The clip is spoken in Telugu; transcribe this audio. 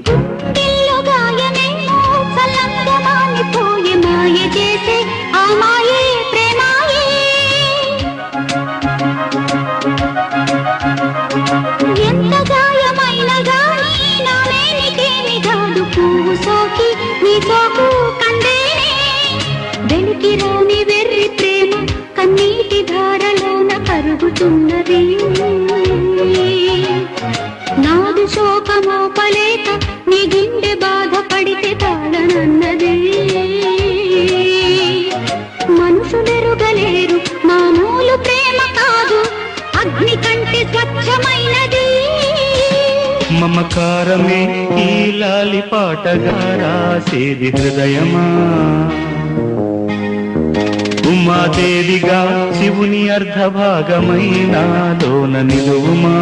గుండెల్లో గాయమేమో చల్లంగా మానిపోయే మాయ చేసే ఆ మాయే ప్రేమాయే. ఎంత గాయమైన గానీ నా నేనికేమి కాదు పువ్వు సోకి నీ సోకు కందేనే. వెలికి రాని వెర్రి ప్రేమ కన్నీటి ధారలోన కరుగుతున్నది. నాదు శోకమోపలేక నీ గుండె బాధపడితే తాళనన్నది. మనుషులెరుగలేరు మామూలు ప్రేమ కాదు అగ్ని కంటే స్వచ్ఛమైనది. మమకారమే ఈ లాలి పాటగా రాసేది హృదయమా. ఉమాదేవిగా శివుని అర్ధభాగమైనాలోన నిలువుమా.